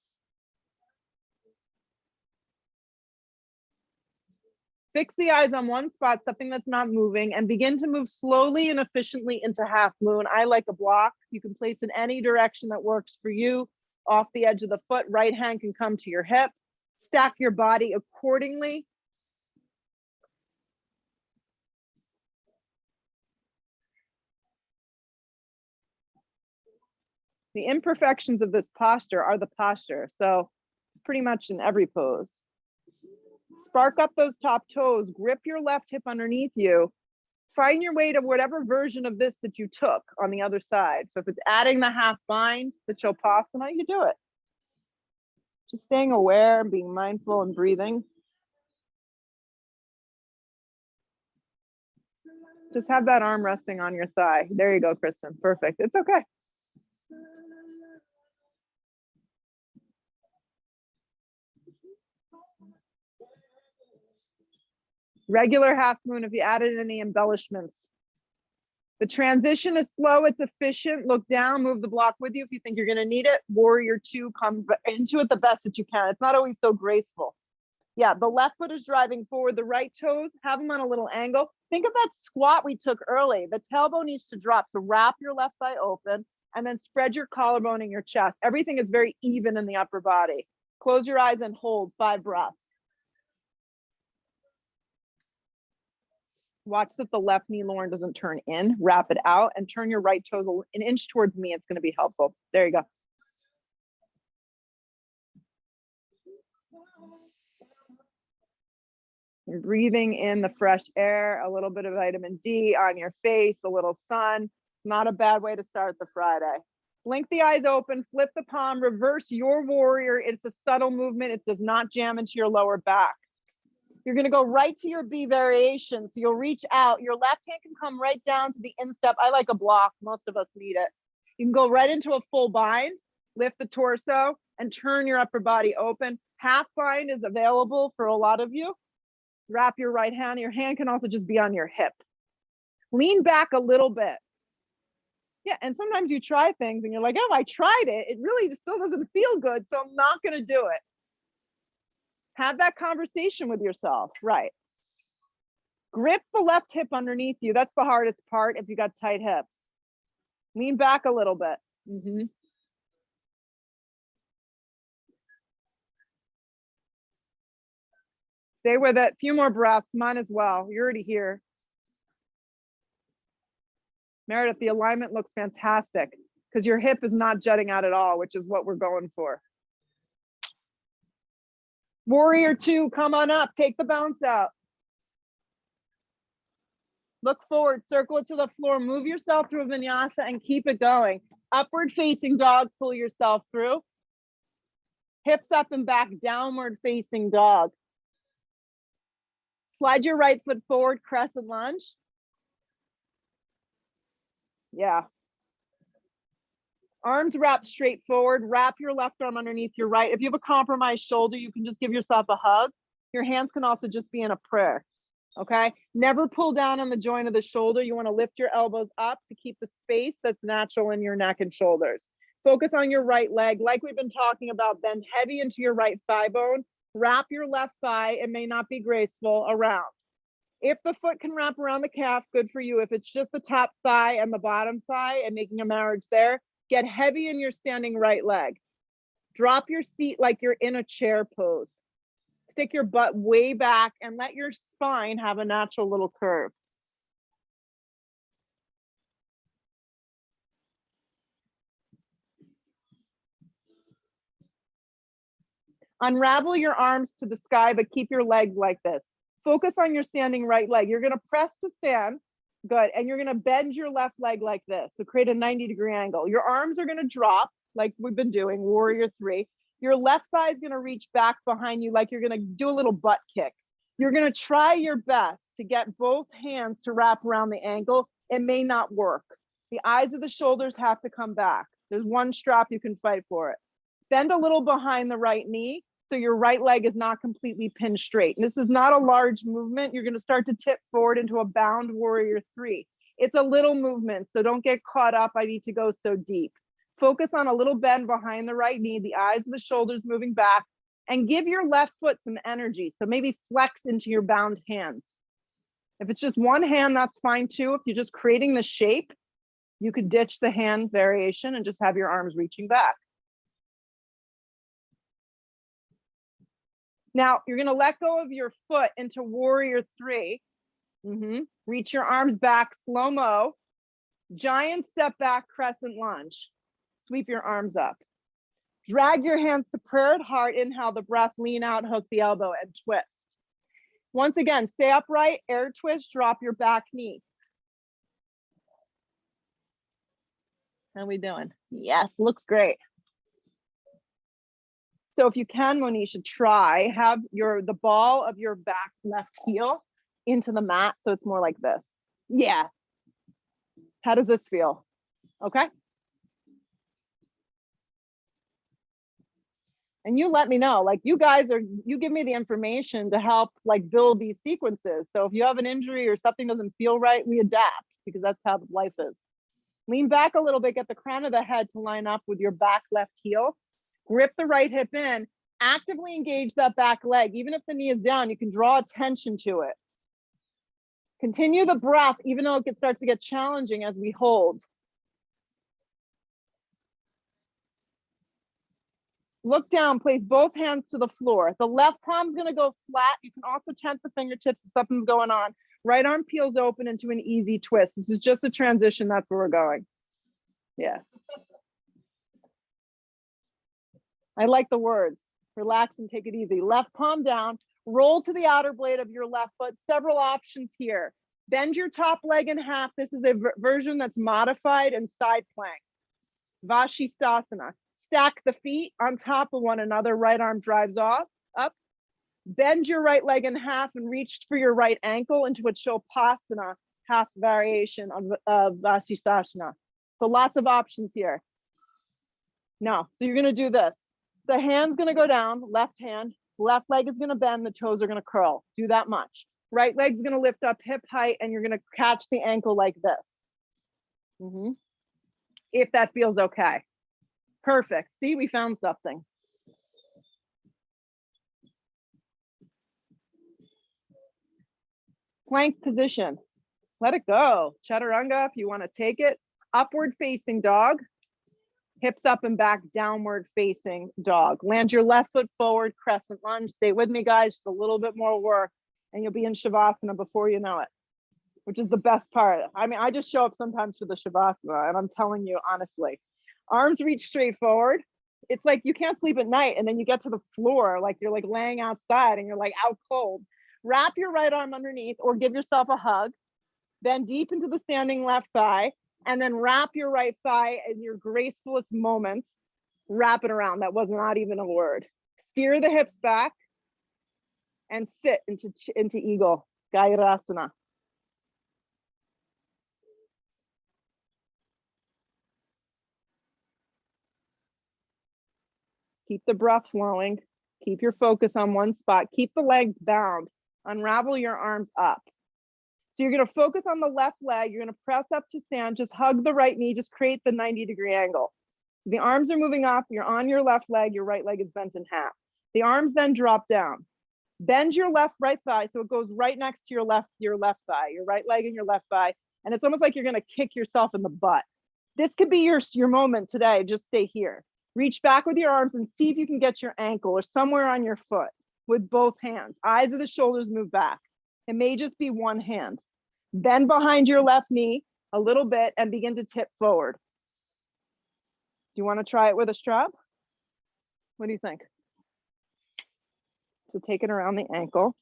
Speaker 1: Fix the eyes on one spot, something that's not moving, and begin to move slowly and efficiently into half moon. I like a block. You can place in any direction that works for you. Off the edge of the foot, right hand can come to your hip. Stack your body accordingly. The imperfections of this posture are the posture, so pretty much in every pose. Spark up those top toes, grip your left hip underneath you. Find your way to whatever version of this that you took on the other side. So if it's adding the half bind, the Chopasana, you do it. Just staying aware and being mindful and breathing. Just have that arm resting on your thigh. There you go, Kristen. Perfect. It's okay. Regular half moon if you added any embellishments. The transition is slow, it's efficient. Look down, move the block with you if you think you're gonna need it. Warrior two, come into it the best that you can. It's not always so graceful. Yeah, the left foot is driving forward, the right toes, have them on a little angle. Think of that squat we took early. The tailbone needs to drop, so wrap your left thigh open and then spread your collarbone in your chest. Everything is very even in the upper body. Close your eyes and hold 5 breaths. Watch that the left knee, Lauren, doesn't turn in. Wrap it out and turn your right toes an inch towards me. It's going to be helpful. There you go. You're breathing in the fresh air, a little bit of vitamin D on your face, a little sun. Not a bad way to start the Friday. Blink the eyes open, flip the palm, reverse your warrior. It's a subtle movement. It does not jam into your lower back. You're going to go right to your B variation. So you'll reach out. Your left hand can come right down to the instep. I like a block. Most of us need it. You can go right into a full bind, lift the torso, and turn your upper body open. Half bind is available for a lot of you. Wrap your right hand. Your hand can also just be on your hip. Lean back a little bit. Yeah, and sometimes you try things and you're like, oh, I tried it. It really just still doesn't feel good, so I'm not going to do it. Have that conversation with yourself, right? Grip the left hip underneath you. That's the hardest part if you got tight hips. Lean back a little bit. Stay with it. A few more breaths. Mine as well. You're already here. Meredith, the alignment looks fantastic because your hip is not jutting out at all, which is what we're going for. Warrior two, come on up. Take the bounce out. Look forward, circle it to the floor. Move yourself through a vinyasa and keep it going. Upward facing dog, pull yourself through. Hips up and back, downward facing dog. Slide your right foot forward, crescent lunge. Yeah. Arms wrapped straight forward. Wrap your left arm underneath your right. If you have a compromised shoulder, you can just give yourself a hug. Your hands can also just be in a prayer. Okay. Never pull down on the joint of the shoulder. You want to lift your elbows up to keep the space that's natural in your neck and shoulders. Focus on your right leg. Like we've been talking about, bend heavy into your right thigh bone. Wrap your left thigh. It may not be graceful around. If the foot can wrap around the calf, good for you. If it's just the top thigh and the bottom thigh and making a marriage there, get heavy in your standing right leg. Drop your seat like you're in a chair pose. Stick your butt way back and let your spine have a natural little curve. Unravel your arms to the sky, but keep your legs like this. Focus on your standing right leg. You're going to press to stand. Good. And you're going to bend your left leg like this. So create a 90-degree angle. Your arms are going to drop like we've been doing, warrior three. Your left thigh is going to reach back behind you like you're going to do a little butt kick. You're going to try your best to get both hands to wrap around the ankle. It may not work. The eyes of the shoulders have to come back. There's one strap, you can fight for it. Bend a little behind the right knee so your right leg is not completely pinned straight. And this is not a large movement. You're going to start to tip forward into a bound warrior three. It's a little movement, so don't get caught up. I need to go so deep. Focus on a little bend behind the right knee, the eyes of the shoulders moving back, and give your left foot some energy. So maybe flex into your bound hands. If it's just one hand, that's fine too. If you're just creating the shape, you could ditch the hand variation and just have your arms reaching back. Now, you're gonna let go of your foot into warrior three. Reach your arms back, slow-mo. Giant step back, crescent lunge. Sweep your arms up. Drag your hands to prayer at heart. Inhale the breath, lean out, hook the elbow, and twist. Once again, stay upright, air twist, drop your back knee. How are we doing? Yes, looks great. So if you can, Monisha, try, have the ball of your back left heel into the mat so it's more like this. Yeah. How does this feel? Okay. And you let me know, like you give me the information to help like build these sequences. So if you have an injury or something doesn't feel right, we adapt because that's how life is. Lean back a little bit, get the crown of the head to line up with your back left heel. Grip the right hip in, actively engage that back leg. Even if the knee is down, you can draw attention to it. Continue the breath, even though it starts to get challenging as we hold. Look down, place both hands to the floor. The left palm's gonna go flat. You can also tent the fingertips if something's going on. Right arm peels open into an easy twist. This is just a transition, that's where we're going. Yeah. I like the words. Relax and take it easy. Left palm down, roll to the outer blade of your left foot. Several options here. Bend your top leg in half. This is a version that's modified and side plank. Vashisthasana. Stack the feet on top of one another. Right arm drives up. Bend your right leg in half and reach for your right ankle into a Chopasana, half variation of Vashisthasana. So lots of options here. No, so you're gonna do this. The hand's gonna go down, left hand, left leg is gonna bend, the toes are gonna curl. Do that much. Right leg's gonna lift up hip height and you're gonna catch the ankle like this. If that feels okay. Perfect. See, we found something. Plank position. Let it go. Chaturanga, if you want to take it. Upward facing dog. Hips up and back, downward facing dog. Land your left foot forward, crescent lunge. Stay with me, guys. Just a little bit more work and you'll be in Shavasana before you know it, which is the best part. I mean, I just show up sometimes for the Shavasana and I'm telling you honestly, arms reach straight forward. It's like you can't sleep at night and then you get to the floor, like you're like laying outside and you're like out cold. Wrap your right arm underneath or give yourself a hug. Bend deep into the standing left thigh and then wrap your right thigh in your gracefulest moments. Wrap it around. That was not even a word. Steer the hips back and sit into eagle, Gayurasana. Keep the breath flowing. Keep your focus on one spot. Keep the legs bound. Unravel your arms up. So you're going to focus on the left leg. You're going to press up to stand. Just hug the right knee. Just create the 90-degree angle. The arms are moving up. You're on your left leg. Your right leg is bent in half. The arms then drop down. Bend your right thigh so it goes right next to your left thigh, your right leg and your left thigh. And it's almost like you're going to kick yourself in the butt. This could be your moment today. Just stay here. Reach back with your arms and see if you can get your ankle or somewhere on your foot with both hands. Eyes of the shoulders move back. It may just be one hand. Bend behind your left knee a little bit and begin to tip forward. Do you want to try it with a strap? What do you think? So take it around the ankle.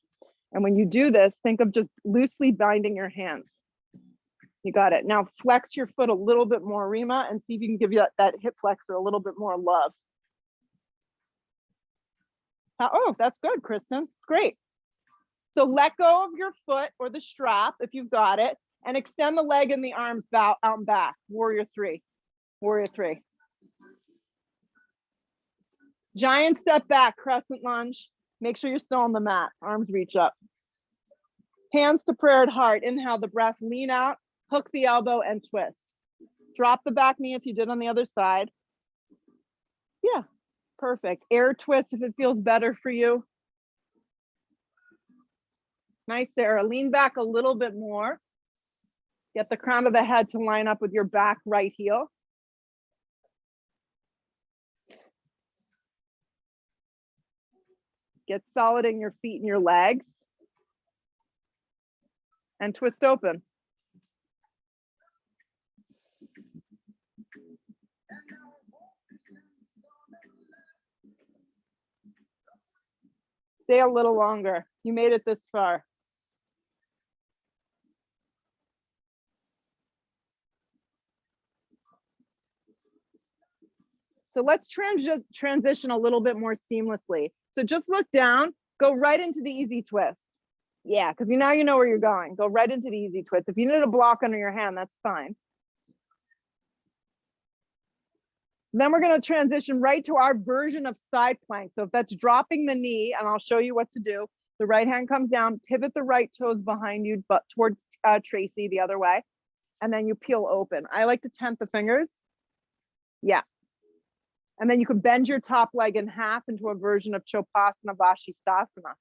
Speaker 1: And when you do this, think of just loosely binding your hands. You got it. Now flex your foot a little bit more, Rima, and see if you can give you that hip flexor a little bit more love. Oh, that's good, Kristen. Great. So let go of your foot or the strap if you've got it, and extend the leg and the arms out and back. Warrior three. Warrior three. Giant step back, crescent lunge. Make sure you're still on the mat. Arms reach up. Hands to prayer at heart. Inhale the breath, lean out, Hook the elbow and twist. Drop the back knee if you did on the other side. Yeah, perfect. Air twist if it feels better for you. Nice, Sarah. Lean back a little bit more. Get the crown of the head to line up with your back right heel. Get solid in your feet and your legs. And twist open. Stay a little longer. You made it this far. So let's transition a little bit more seamlessly. So just look down, go right into the easy twist. Yeah, because now you know where you're going. Go right into the easy twist. If you need a block under your hand, that's fine. Then we're going to transition right to our version of side plank. So if that's dropping the knee, and I'll show you what to do. The right hand comes down, pivot the right toes behind you, but towards Tracy the other way. And then you peel open. I like to tent the fingers. Yeah. And then you can bend your top leg in half into a version of Chopasana Vashisthasana.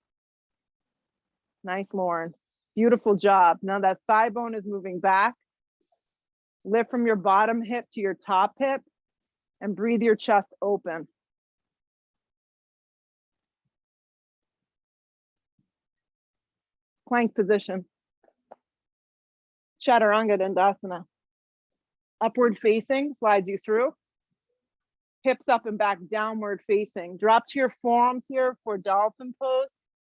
Speaker 1: Nice, Lauren. Beautiful job. Now that thigh bone is moving back. Lift from your bottom hip to your top hip and breathe your chest open. Plank position. Chaturanga Dandasana. Upward facing slides you through. Hips up and back, downward facing. Drop to your forearms here for dolphin pose.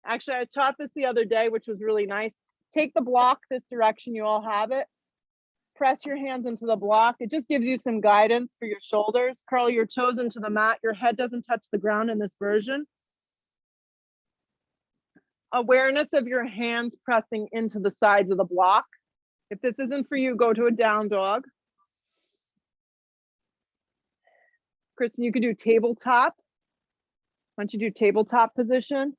Speaker 1: Actually, I taught this the other day, which was really nice. Take the block this direction, you all have it. Press your hands into the block. It just gives you some guidance for your shoulders. Curl your toes into the mat. Your head doesn't touch the ground in this version. Awareness of your hands pressing into the sides of the block. If this isn't for you, go to a down dog. Kristen, you could do tabletop. Why don't you do tabletop position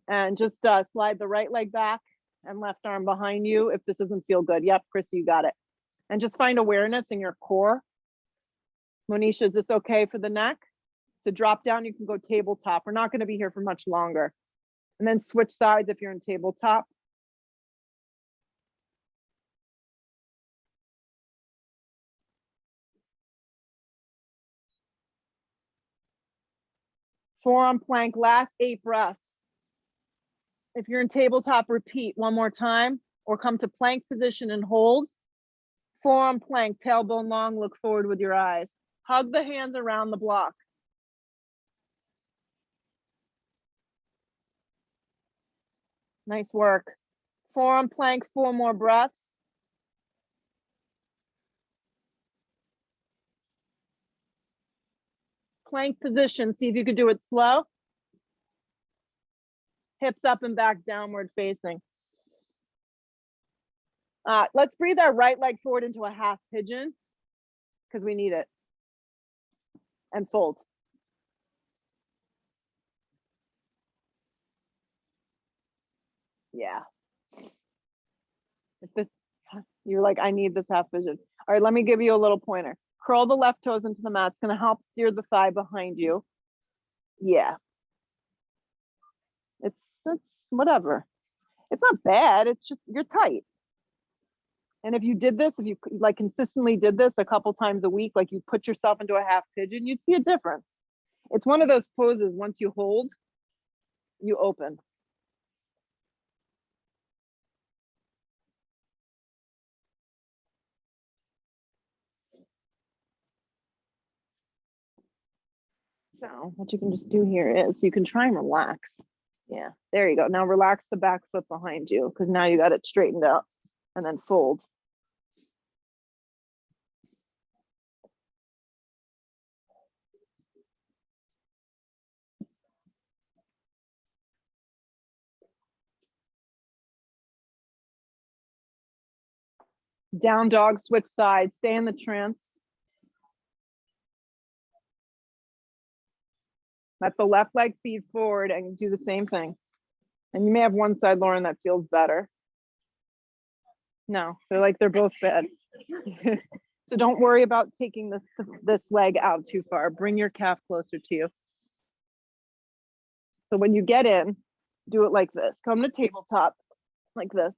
Speaker 1: and just slide the right leg back and left arm behind you if this doesn't feel good. Yep, Chrissy, you got it. And just find awareness in your core. Monisha, is this okay for the neck? So drop down, you can go tabletop. We're not going to be here for much longer. And then switch sides if you're in tabletop. Forearm plank, last 8 breaths. If you're in tabletop, repeat one more time or come to plank position and hold. Forearm plank, tailbone long, look forward with your eyes. Hug the hands around the block. Nice work. Forearm plank, 4 more breaths. Plank position, see if you can do it slow. Hips up and back, downward facing. Let's breathe our right leg forward into a half pigeon because we need it. And fold. Yeah. If this, you're like, I need this half pigeon. All right, let me give you a little pointer. Curl the left toes into the mat. It's going to help steer the thigh behind you. Yeah. It's whatever. It's not bad. It's just, you're tight. And if you did this, if you like consistently did this a couple times a week, like you put yourself into a half pigeon, you'd see a difference. It's one of those poses, once you hold, you open. So what you can just do here is you can try and relax. Yeah, there you go. Now relax the back foot behind you because now you got it straightened out and then fold. Down dog, switch sides, stay in the trance. Let the left leg feed forward and do the same thing. And you may have one side, Lauren, that feels better. No, they're both bad. So don't worry about taking this leg out too far. Bring your calf closer to you. So when you get in, do it like this. Come to tabletop like this.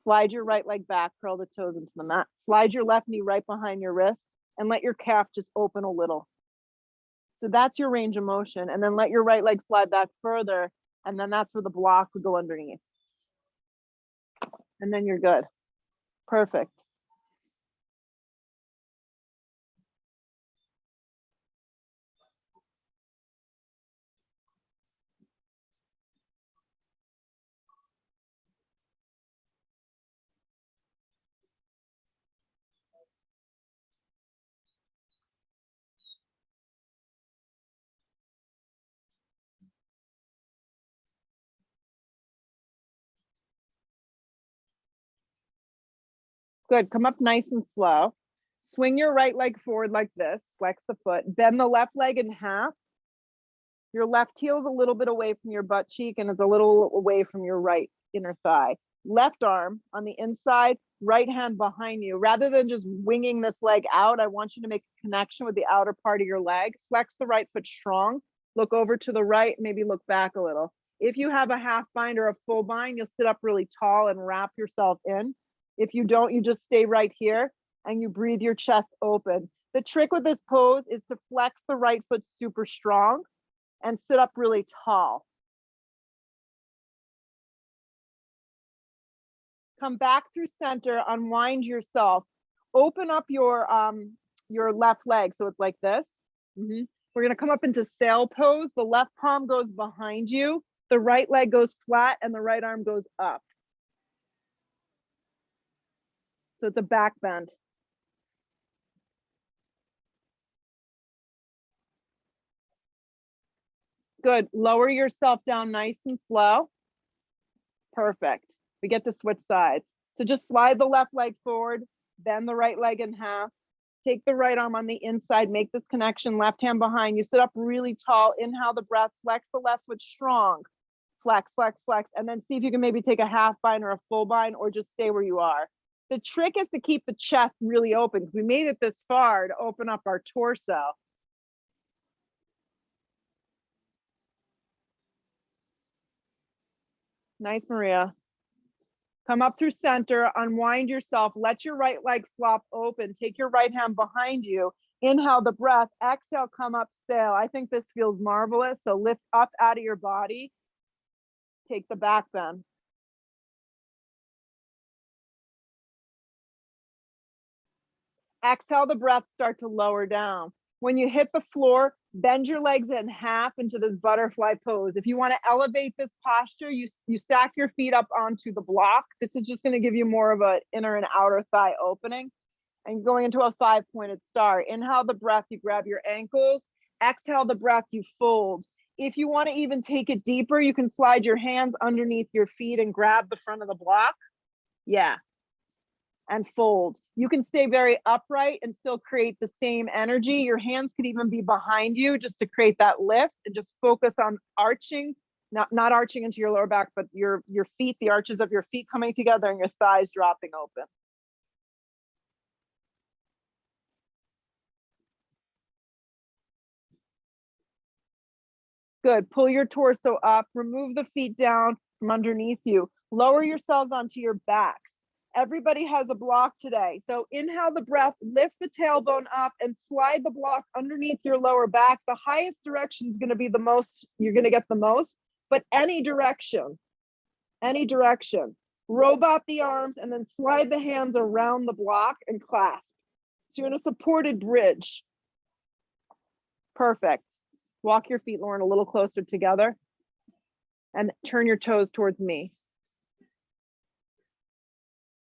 Speaker 1: Slide your right leg back, curl the toes into the mat. Slide your left knee right behind your wrist and let your calf just open a little. So that's your range of motion. And then let your right leg slide back further. And then that's where the block would go underneath. And then you're good. Perfect. Good. Come up nice and slow. Swing your right leg forward like this. Flex the foot. Bend the left leg in half. Your left heel is a little bit away from your butt cheek and is a little away from your right inner thigh. Left arm on the inside, right hand behind you. Rather than just winging this leg out, I want you to make a connection with the outer part of your leg. Flex the right foot strong. Look over to the right, maybe look back a little. If you have a half bind or a full bind, you'll sit up really tall and wrap yourself in. If you don't, you just stay right here and you breathe your chest open. The trick with this pose is to flex the right foot super strong and sit up really tall. Come back through center, unwind yourself. Open up your left leg, so it's like this. We're gonna come up into sail pose. The left palm goes behind you, the right leg goes flat, and the right arm goes up. So it's a back bend. Good. Lower yourself down nice and slow. Perfect. We get to switch sides. So just slide the left leg forward, bend the right leg in half, take the right arm on the inside, make this connection, left hand behind you, sit up really tall, inhale the breath, flex the left foot strong, flex, flex, flex, and then see if you can maybe take a half bind or a full bind or just stay where you are. The trick is to keep the chest really open because we made it this far to open up our torso. Nice, Maria. Come up through center, unwind yourself, let your right leg flop open, take your right hand behind you, inhale the breath, exhale, come up, sail. I think this feels marvelous. So lift up out of your body, take the back bend. Exhale the breath, start to lower down. When you hit the floor, bend your legs in half into this butterfly pose. If you want to elevate this posture, you stack your feet up onto the block. This is just going to give you more of an inner and outer thigh opening. And going into a 5-pointed star. Inhale the breath, you grab your ankles. Exhale the breath, you fold. If you want to even take it deeper, you can slide your hands underneath your feet and grab the front of the block. Yeah. And fold. You can stay very upright and still create the same energy. Your hands could even be behind you just to create that lift and just focus on arching, not arching into your lower back, but your feet, the arches of your feet coming together and your thighs dropping open. Good. Pull your torso up, remove the feet down from underneath you. Lower yourselves onto your backs. Everybody has a block today. So inhale the breath, lift the tailbone up and slide the block underneath your lower back. The highest direction is going to be the most, you're going to get the most, but any direction. Robot the arms and then slide the hands around the block and clasp. So you're in a supported bridge. Perfect. Walk your feet, Lauren, a little closer together and turn your toes towards me.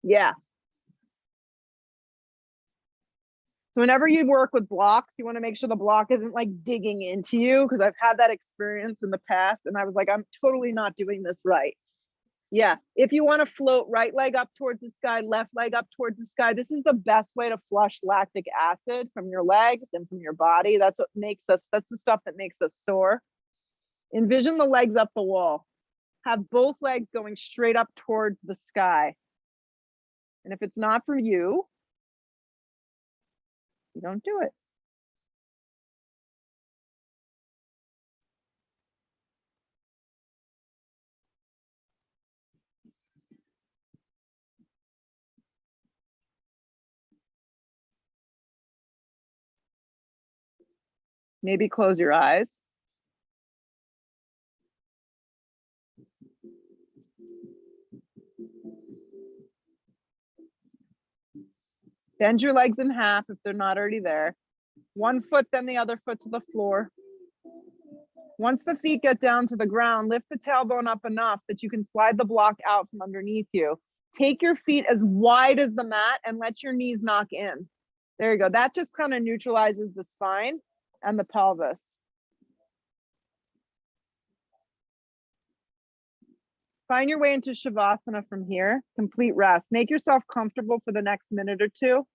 Speaker 1: Yeah. So whenever you work with blocks, you want to make sure the block isn't like digging into you, because I've had that experience in the past and I was like, I'm totally not doing this right. Yeah. If you want to float right leg up towards the sky, left leg up towards the sky, this is the best way to flush lactic acid from your legs and from your body. That's what makes us, that's the stuff that makes us sore. Envision the legs up the wall. Have both legs going straight up towards the sky. And if it's not for you, you don't do it. Maybe close your eyes. Bend your legs in half if they're not already there. One foot, then the other foot to the floor. Once the feet get down to the ground, lift the tailbone up enough that you can slide the block out from underneath you. Take your feet as wide as the mat and let your knees knock in. There you go. That just kind of neutralizes the spine and the pelvis. Find your way into Shavasana from here. Complete rest. Make yourself comfortable for the next minute or two.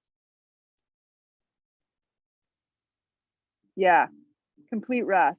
Speaker 1: Yeah, complete rest.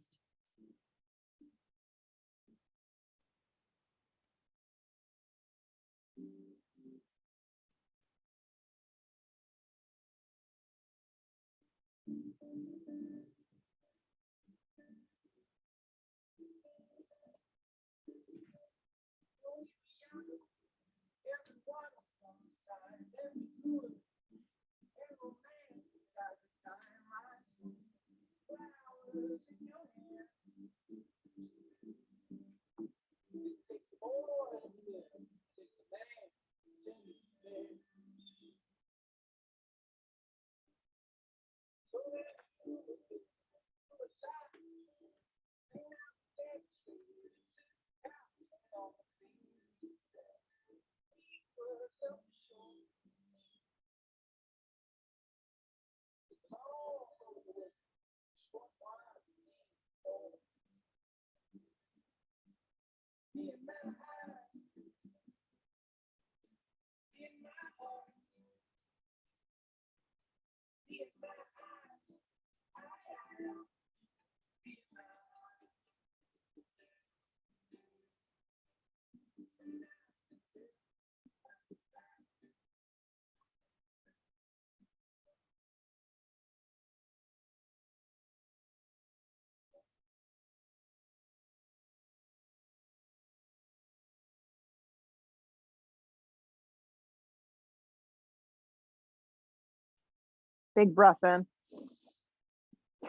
Speaker 1: Big breath in.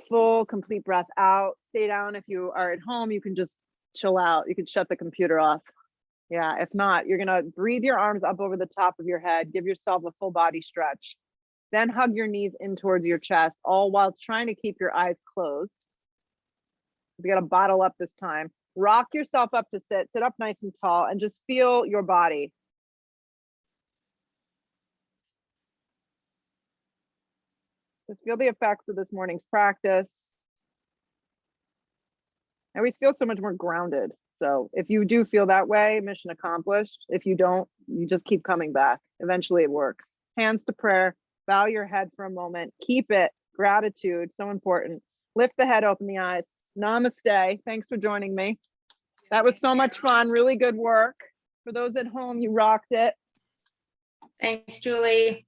Speaker 1: Full, complete breath out. Stay down. If you are at home, you can just chill out. You can shut the computer off. Yeah, if not, you're gonna breathe your arms up over the top of your head. Give yourself a full body stretch. Then hug your knees in towards your chest, all while trying to keep your eyes closed. You gotta bottle up this time. Rock yourself up to sit. Sit up nice and tall and just feel your body. Just feel the effects of this morning's practice. I always feel so much more grounded. So if you do feel that way, mission accomplished. If you don't, you just keep coming back. Eventually it works. Hands to prayer, bow your head for a moment. Keep it. Gratitude, so important. Lift the head, open the eyes. Namaste. Thanks for joining me. That was so much fun. Really good work. For those at home, you rocked it.
Speaker 2: Thanks, Julie.